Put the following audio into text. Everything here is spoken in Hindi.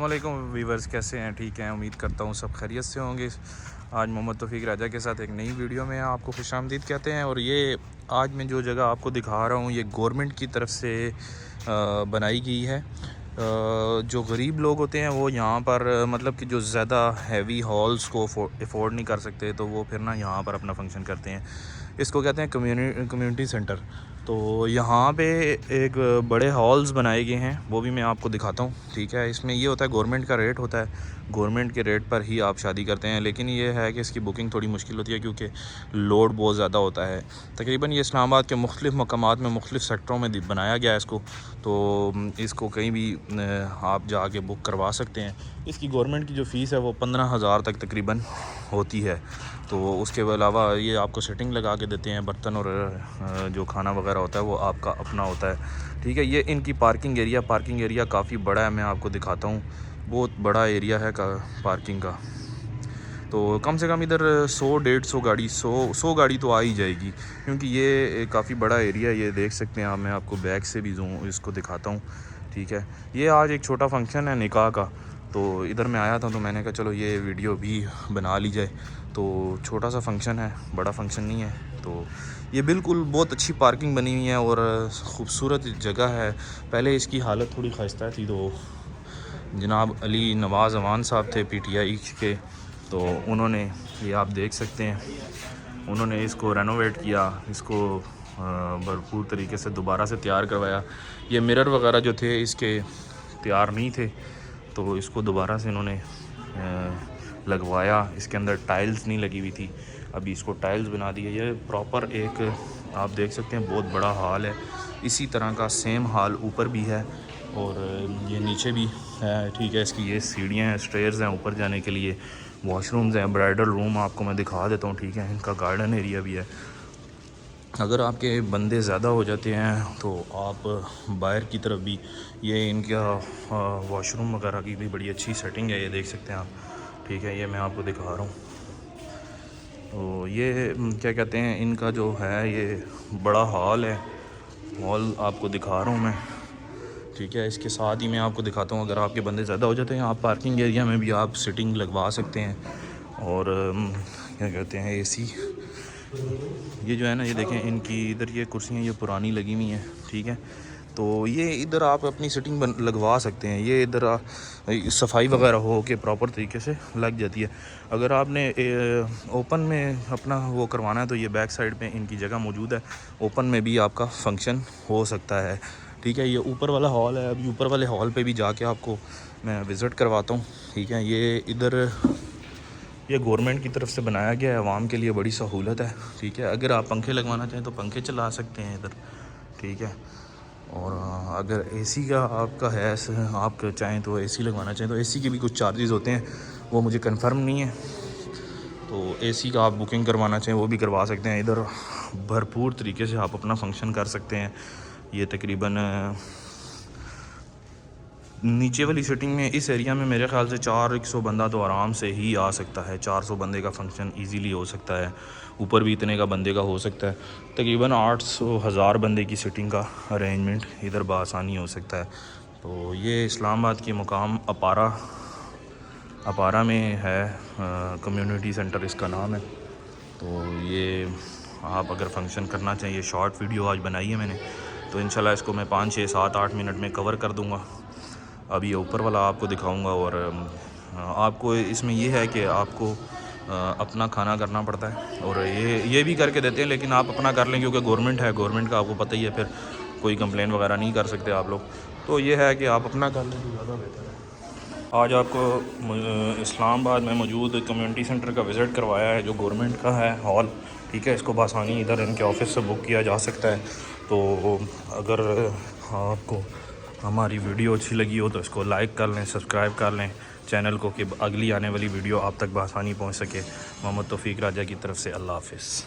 वालेकुम वीवर्स, कैसे हैं? ठीक हैं, उम्मीद करता हूँ सब खैरियत से होंगे। आज मोहम्मद तौफीक राजा के साथ एक नई वीडियो में आपको खुशामदीद कहते हैं। और ये आज मैं जो जगह आपको दिखा रहा हूँ ये गवर्नमेंट की तरफ से बनाई गई है। जो गरीब लोग होते हैं वो यहाँ पर मतलब कि जो ज़्यादा हैवी हॉल्स को अफोर्ड नहीं कर सकते तो वो फिर ना यहाँ पर अपना फंक्शन करते हैं। इसको कहते हैं कम्युनिटी सेंटर। तो यहाँ पे एक बड़े हॉल्स बनाए गए हैं, वो भी मैं आपको दिखाता हूँ। ठीक है, इसमें ये होता है गवर्नमेंट का रेट होता है, गवर्नमेंट के रेट पर ही आप शादी करते हैं। लेकिन ये है कि इसकी बुकिंग थोड़ी मुश्किल होती है क्योंकि लोड बहुत ज़्यादा होता है। तकरीबन ये इस्लामाबाद के मुख्तलिफ़ मकामात में मुख्तलिफ़ सेक्टरों में बनाया गया है इसको। तो इसको कहीं भी आप जाके बुक करवा सकते हैं। इसकी गवर्नमेंट की जो फ़ीस है वो 15,000 तक तकरीबन होती है। तो उसके अलावा ये आपको सेटिंग लगा के देते हैं, बर्तन और जो खाना वगैरह होता है वो आपका अपना होता है। ठीक है, ये इनकी पार्किंग एरिया काफ़ी बड़ा है। मैं आपको दिखाता हूँ, बहुत बड़ा एरिया है पार्किंग का। तो कम से कम इधर 100-150 गाड़ी 100 गाड़ी तो आ ही जाएगी क्योंकि ये काफ़ी बड़ा एरिया है। ये देख सकते हैं आप, मैं आपको बैक से भी जूम इसको दिखाता हूँ। ठीक है, ये आज एक छोटा फंक्शन है निकाह का, तो इधर मैं आया था तो मैंने कहा चलो ये वीडियो भी बना ली जाए। तो छोटा सा फंक्शन है, बड़ा फंक्शन नहीं है। तो ये बिल्कुल बहुत अच्छी पार्किंग बनी हुई है और ख़ूबसूरत जगह है। पहले इसकी हालत थोड़ी खस्ता थी, तो जनाब अली नवाज़ अवान साहब थे PTI के, तो उन्होंने, ये आप देख सकते हैं, उन्होंने इसको रेनोवेट किया, इसको भरपूर तरीके से दोबारा से तैयार करवाया। ये मिरर वगैरह जो थे इसके तैयार नहीं थे, तो इसको दोबारा से इन्होंने लगवाया। इसके अंदर टाइल्स नहीं लगी हुई थी, अभी इसको टाइल्स बना दी है। ये प्रॉपर एक, आप देख सकते हैं, बहुत बड़ा हॉल है। इसी तरह का सेम हॉल ऊपर भी है और ये नीचे भी है। ठीक है, इसकी ये सीढ़ियाँ हैं, स्टेयर्स हैं ऊपर जाने के लिए, वॉशरूम्स हैं, ब्राइडल रूम आपको मैं दिखा देता हूँ। ठीक है, इनका गार्डन एरिया भी है। अगर आपके बंदे ज़्यादा हो जाते हैं तो आप बाहर की तरफ भी, ये इनका वॉशरूम वगैरह की भी बड़ी अच्छी सेटिंग है, ये देख सकते हैं आप। ठीक है, ये मैं आपको दिखा रहा हूँ। तो ये क्या कहते हैं, इनका जो है ये बड़ा हॉल है, हॉल आपको दिखा रहा हूँ मैं। ठीक है, इसके साथ ही मैं आपको दिखाता हूँ, अगर आपके बंदे ज़्यादा हो जाते हैं आप पार्किंग एरिया में भी आप सिटिंग लगवा सकते हैं। और क्या कहते हैं, AC, ये जो है ना, ये देखें इनकी इधर ये कुर्सियाँ ये पुरानी लगी हुई हैं। ठीक है, तो ये इधर आप अपनी सिटिंग लगवा सकते हैं। ये इधर सफाई वगैरह हो के प्रॉपर तरीके से लग जाती है। अगर आपने ओपन में अपना वो करवाना है तो ये बैक साइड पे इनकी जगह मौजूद है, ओपन में भी आपका फंक्शन हो सकता है। ठीक है, ये ऊपर वाला हॉल है, अभी ऊपर वाले हॉल पे भी जाके आपको मैं विज़िट करवाता हूँ। ठीक है, ये इधर ये गवर्नमेंट की तरफ से बनाया गया है, आवाम के लिए बड़ी सहूलत है। ठीक है, अगर आप पंखे लगवाना चाहें तो पंखे चला सकते हैं इधर। ठीक है, और अगर AC का आपका है, आप चाहें तो AC लगवाना चाहें तो AC के भी कुछ चार्जेस होते हैं, वो मुझे कंफर्म नहीं है। तो AC का आप बुकिंग करवाना चाहें वो भी करवा सकते हैं। इधर भरपूर तरीके से आप अपना फंक्शन कर सकते हैं। ये तकरीबन नीचे वाली सिटिंग में, इस एरिया में मेरे ख़्याल से 400 बंदा तो आराम से ही आ सकता है। 400 बंदे का फंक्शन इजीली हो सकता है। ऊपर भी इतने का बंदे का हो सकता है। तकरीबन 800-1000 बंदे की सिटिंग का अरेंजमेंट इधर बआसानी हो सकता है। तो ये इस्लामाबाद के मुकाम अपारा में है, कम्युनिटी सेंटर इसका नाम है। तो ये आप अगर फंक्शन करना चाहिए, शॉर्ट वीडियो आज बनाई है मैंने, तो इंशाल्लाह इसको मैं 5, 6, 7, 8 मिनट में कवर कर दूँगा। अभी ये ऊपर वाला आपको दिखाऊंगा। और आपको इसमें ये है कि आपको अपना खाना करना पड़ता है, और ये भी करके देते हैं, लेकिन आप अपना कर लें क्योंकि गवर्नमेंट है, गवर्नमेंट का आपको पता ही है, फिर कोई कंप्लेन वगैरह नहीं कर सकते आप लोग। तो ये है कि आप अपना कर लें तो ज़्यादा बेहतर है। आज आपको इस्लामाबाद में मौजूद कम्युनिटी सेंटर का विज़िट करवाया है, जो गवर्नमेंट का है हॉल। ठीक है, इसको बआसानी इधर इनके ऑफिस से बुक किया जा सकता है। तो अगर आपको हमारी वीडियो अच्छी लगी हो तो इसको लाइक कर लें, सब्सक्राइब कर लें चैनल को, कि अगली आने वाली वीडियो आप तक बआसानी पहुंच सके। मोहम्मद तौफीक राजा की तरफ से अल्लाह हाफ़िज़।